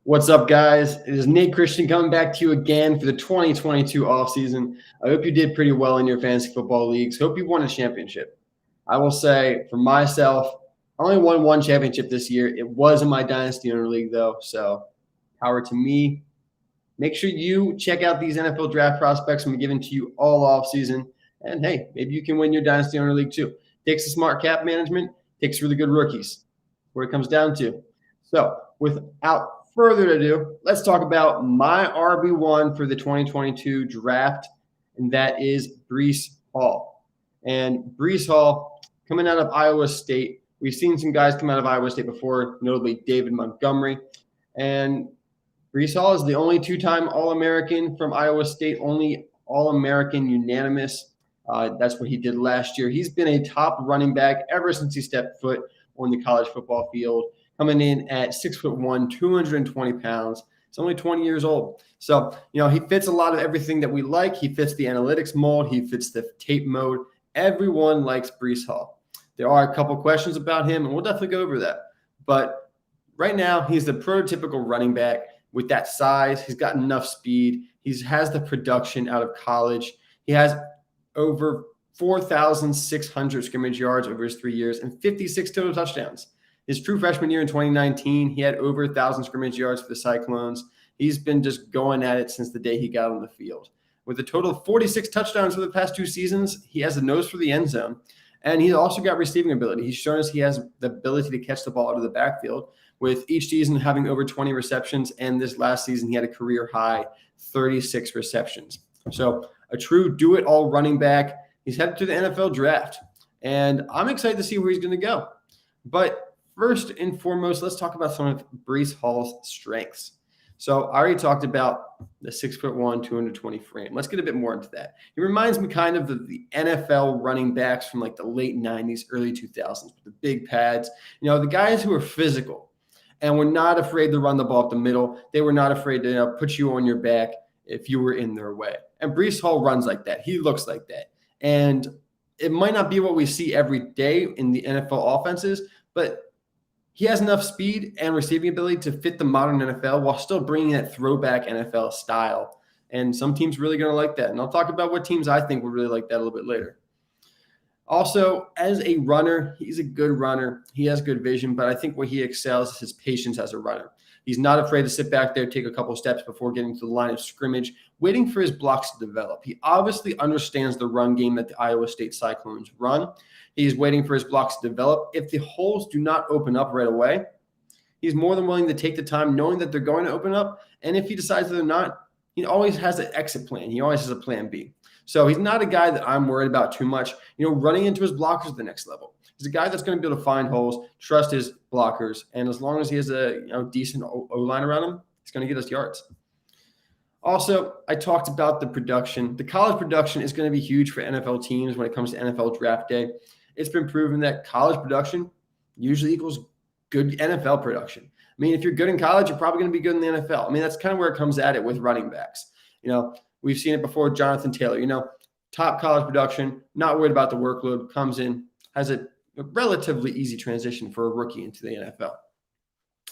What's up, guys? It is Nate Christian coming back to you again for the 2022 offseason. I hope you did pretty well in your fantasy football leagues. Hope you won a championship. I will say for myself, I only won one championship this year. It was in my Dynasty Owner League, though. So, power to me. Make sure you check out these NFL draft prospects I'm giving to you all offseason. And hey, maybe you can win your Dynasty Owner League too. Takes a smart cap management, takes really good rookies. Where it comes down to. So, without further ado, let's talk about my RB1 for the 2022 draft, and that is Breece Hall. And Breece Hall, coming out of Iowa State, we've seen some guys come out of Iowa State before, notably David Montgomery. And Breece Hall is the only two-time All-American from Iowa State, only All-American unanimous. That's what he did last year. He's been a top running back ever since he stepped foot on the college football field, coming in at 6'1", 220 pounds. He's only 20 years old. So, he fits a lot of everything that we like. He fits the analytics mold. He fits the tape mode. Everyone likes Breece Hall. There are a couple questions about him, and we'll definitely go over that. But right now, he's the prototypical running back with that size. He's got enough speed. He has the production out of college. He has over 4,600 scrimmage yards over his 3 years and 56 total touchdowns. His true freshman year in 2019, he had over 1,000 scrimmage yards for the Cyclones. He's been just going at it since the day he got on the field. With a total of 46 touchdowns for the past 2 seasons, he has a nose for the end zone. And he's also got receiving ability. He's shown us he has the ability to catch the ball out of the backfield, with each season having over 20 receptions. And this last season, he had a career high 36 receptions. So a true do-it-all running back. He's headed to the NFL draft. And I'm excited to see where he's going to go. But first and foremost, let's talk about some of Breece Hall's strengths. So I already talked about the 6'1", 220 frame. Let's get a bit more into that. He reminds me kind of the NFL running backs from like the late 90s, early 2000s, the big pads. The guys who are physical and were not afraid to run the ball up the middle. They were not afraid to put you on your back if you were in their way. And Breece Hall runs like that. He looks like that. And it might not be what we see every day in the NFL offenses, but he has enough speed and receiving ability to fit the modern NFL while still bringing that throwback NFL style. And some teams really going to like that. And I'll talk about what teams I think will really like that a little bit later. Also, as a runner, he's a good runner. He has good vision, but I think where he excels is his patience as a runner. He's not afraid to sit back there, take a couple steps before getting to the line of scrimmage, waiting for his blocks to develop. He obviously understands the run game that the Iowa State Cyclones run. He's waiting for his blocks to develop. If the holes do not open up right away, he's more than willing to take the time knowing that they're going to open up. And if he decides that they're not, he always has an exit plan. He always has a plan B. So he's not a guy that I'm worried about too much. Running into his blockers at the next level. He's a guy that's going to be able to find holes, trust his blockers, and as long as he has a decent O-line around him, he's going to get us yards. Also, I talked about the production. The college production is going to be huge for NFL teams when it comes to NFL draft day. It's been proven that college production usually equals good NFL production. If you're good in college, you're probably going to be good in the NFL. That's kind of where it comes at it with running backs. We've seen it before with Jonathan Taylor. Top college production, not worried about the workload, comes in, has a relatively easy transition for a rookie into the NFL.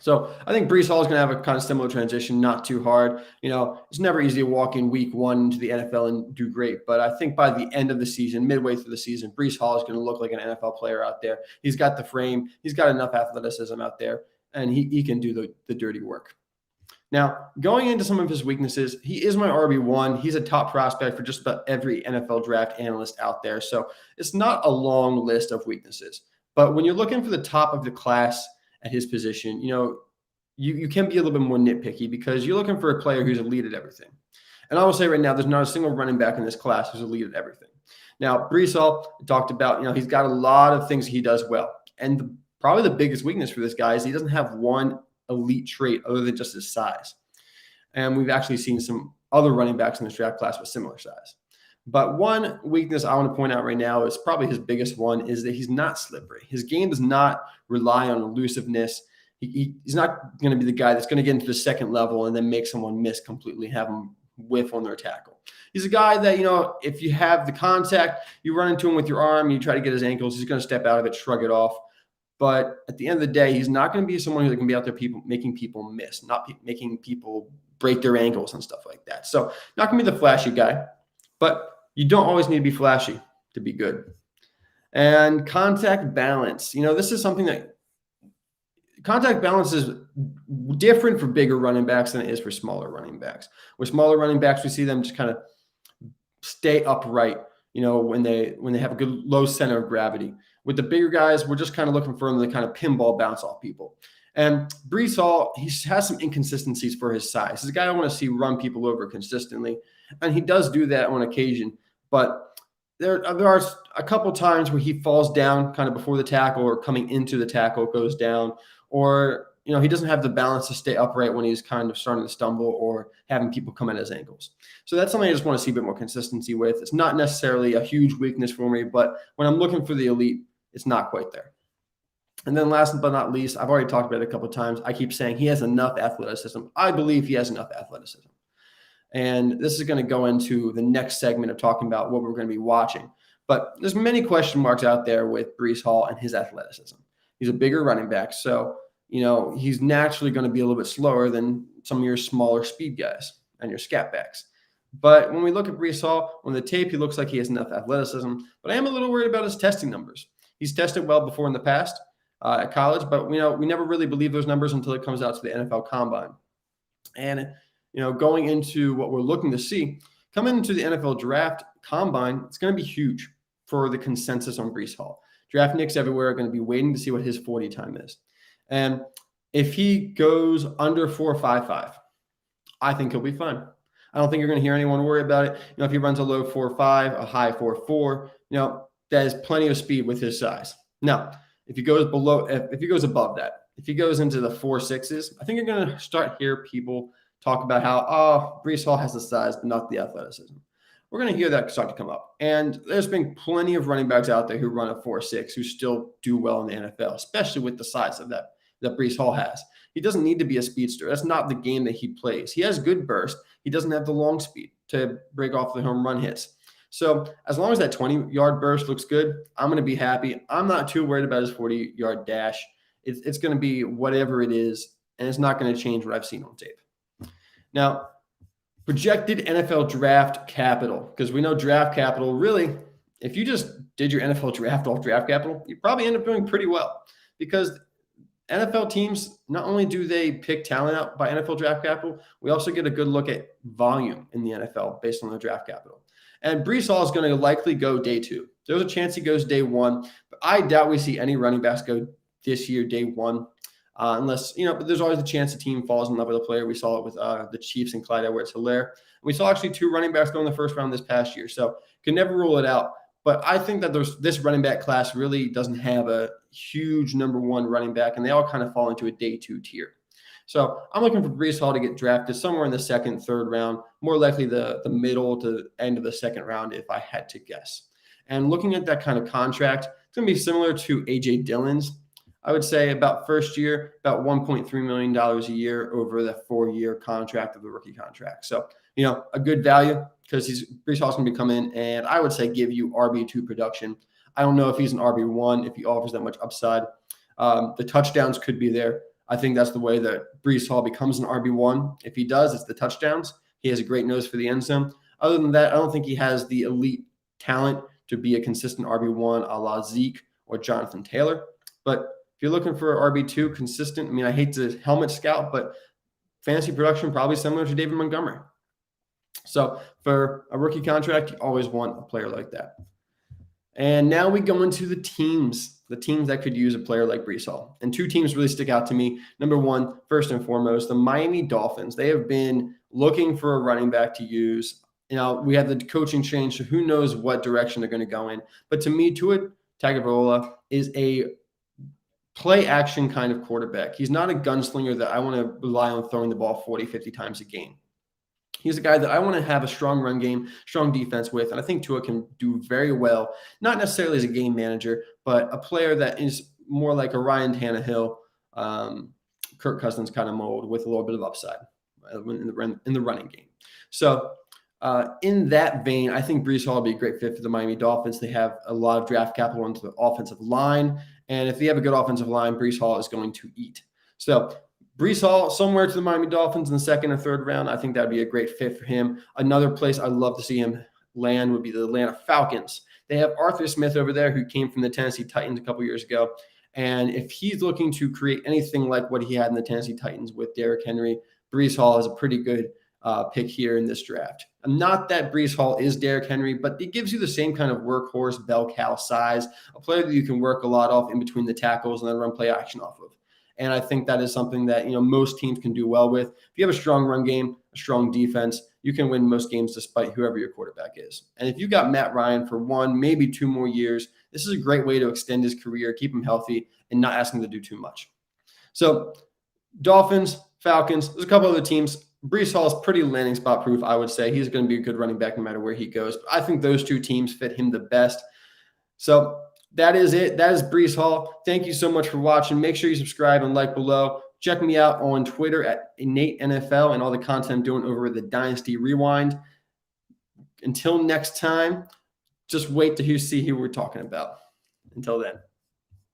So I think Breece Hall is going to have a kind of similar transition, not too hard. It's never easy to walk in week 1 into the NFL and do great. But I think by the end of the season, midway through the season, Breece Hall is going to look like an NFL player out there. He's got the frame. He's got enough athleticism out there, and he can do the dirty work. Now, going into some of his weaknesses, he is my RB1. He's a top prospect for just about every NFL draft analyst out there. So it's not a long list of weaknesses. But when you're looking for the top of the class at his position, you can be a little bit more nitpicky because you're looking for a player who's elite at everything. And I will say right now, there's not a single running back in this class who's elite at everything. Now, Breece Hall talked about, he's got a lot of things he does well. And probably the biggest weakness for this guy is he doesn't have one elite trait other than just his size. And we've actually seen some other running backs in this draft class with similar size. But one weakness I want to point out right now is probably his biggest one is that he's not slippery. His game does not rely on elusiveness. He's not going to be the guy that's going to get into the second level and then make someone miss completely, have them whiff on their tackle. He's a guy that, if you have the contact, you run into him with your arm, you try to get his ankles, he's going to step out of it, shrug it off. But at the end of the day, he's not going to be someone who can be out there making people miss, not making people break their ankles and stuff like that. So not going to be the flashy guy, but you don't always need to be flashy to be good. And contact balance. This is something that contact balance is different for bigger running backs than it is for smaller running backs. With smaller running backs, we see them just kind of stay upright, when they have a good low center of gravity. With the bigger guys, we're just kind of looking for them to kind of pinball bounce off people. And Breece Hall, he has some inconsistencies for his size. He's a guy I want to see run people over consistently, and he does do that on occasion. But there are a couple times where he falls down kind of before the tackle or coming into the tackle goes down, or he doesn't have the balance to stay upright when he's kind of starting to stumble or having people come at his ankles. So that's something I just want to see a bit more consistency with. It's not necessarily a huge weakness for me, but when I'm looking for the elite, it's not quite there. And then last but not least, I've already talked about it a couple of times. I keep saying he has enough athleticism. I believe he has enough athleticism. And this is going to go into the next segment of talking about what we're going to be watching. But there's many question marks out there with Breece Hall and his athleticism. He's a bigger running back, so he's naturally going to be a little bit slower than some of your smaller speed guys and your scat backs. But when we look at Breece Hall, on the tape, he looks like he has enough athleticism. But I am a little worried about his testing numbers. He's tested well before in the past at college, but we never really believe those numbers until it comes out to the NFL Combine. And going into what we're looking to see, coming into the NFL Draft Combine, it's going to be huge for the consensus on Breece Hall. Draft nicks everywhere are going to be waiting to see what his 40 time is. And if he goes under 4.55, I think he'll be fine. I don't think you're going to hear anyone worry about it. If he runs a low 4.5, a high 4.4, that is plenty of speed with his size. Now, if he goes above that, if he goes into the 4.6s, I think you're going to start hear people talk about how, Breece Hall has the size, but not the athleticism. We're going to hear that start to come up. And there's been plenty of running backs out there who run a 4.6 who still do well in the NFL, especially with the size of that Breece Hall has. He doesn't need to be a speedster. That's not the game that he plays. He has good burst. He doesn't have the long speed to break off the home run hits. So as long as that 20-yard burst looks good, I'm going to be happy. I'm not too worried about his 40-yard dash. It's going to be whatever it is, and it's not going to change what I've seen on tape. Now, projected NFL draft capital, because we know draft capital, really, if you just did your NFL draft off draft capital, you probably end up doing pretty well, because NFL teams, not only do they pick talent out by NFL draft capital, we also get a good look at volume in the NFL based on the draft capital. And Breece Hall is going to likely go day 2. There's a chance he goes day 1, but I doubt we see any running backs go this year day 1, unless, but there's always a chance the team falls in love with a player. We saw it with the Chiefs and Clyde Edwards-Helaire. We saw actually 2 running backs go in the first round this past year, so can never rule it out. But I think that this running back class really doesn't have a huge number 1 running back, and they all kind of fall into a day 2 tier. So I'm looking for Breece Hall to get drafted somewhere in the 2nd, 3rd round, more likely the middle to end of the 2nd round if I had to guess. And looking at that kind of contract, it's going to be similar to A.J. Dillon's. I would say about first year, about $1.3 million a year over the 4-year contract of the rookie contract. So, a good value because Breece Hall's going to be coming in, and I would say give you RB2 production. I don't know if he's an RB1, if he offers that much upside. The touchdowns could be there. I think that's the way that Breece Hall becomes an RB1. If he does, it's the touchdowns. He has a great nose for the end zone. Other than that, I don't think he has the elite talent to be a consistent RB1 a la Zeke or Jonathan Taylor. But if you're looking for RB2 consistent, I hate to helmet scout, but fantasy production probably similar to David Montgomery. So for a rookie contract, you always want a player like that. And now we go into the teams that could use a player like Breece Hall. And 2 teams really stick out to me. Number 1, first and foremost, the Miami Dolphins. They have been looking for a running back to use. We have the coaching change, so who knows what direction they're going to go in. But to me, Tua Tagovailoa is a play action kind of quarterback. He's not a gunslinger that I want to rely on throwing the ball 40, 50 times a game. He's a guy that I want to have a strong run game, strong defense with, and I think Tua can do very well, not necessarily as a game manager, but a player that is more like a Ryan Tannehill, Kirk Cousins kind of mold with a little bit of upside in the running game. So in that vein, I think Breece Hall would be a great fit for the Miami Dolphins. They have a lot of draft capital into the offensive line, And if they have a good offensive line, Breece Hall is going to eat. So Breece Hall, somewhere to the Miami Dolphins in the second or third round. I think that would be a great fit for him. Another place I'd love to see him land would be the Atlanta Falcons. They have Arthur Smith over there, who came from the Tennessee Titans a couple years ago. And if he's looking to create anything like what he had in the Tennessee Titans with Derrick Henry, Breece Hall is a pretty good pick here in this draft. Not that Breece Hall is Derrick Henry, but it gives you the same kind of workhorse, bell cow size, a player that you can work a lot off in between the tackles and then run play action off of. And I think that is something that, most teams can do well with. If you have a strong run game, a strong defense, you can win most games despite whoever your quarterback is. And if you got Matt Ryan for 1, maybe 2 more years, this is a great way to extend his career, keep him healthy, and not ask him to do too much. So Dolphins, Falcons, there's a couple other teams. Breece Hall is pretty landing spot proof, I would say. He's going to be a good running back no matter where he goes. But I think those 2 teams fit him the best. So that is it. That is Breece Hall. Thank you so much for watching. Make sure you subscribe and like below. Check me out on Twitter at InnateNFL and all the content I'm doing over at the Dynasty Rewind. Until next time, just wait to see who we're talking about. Until then.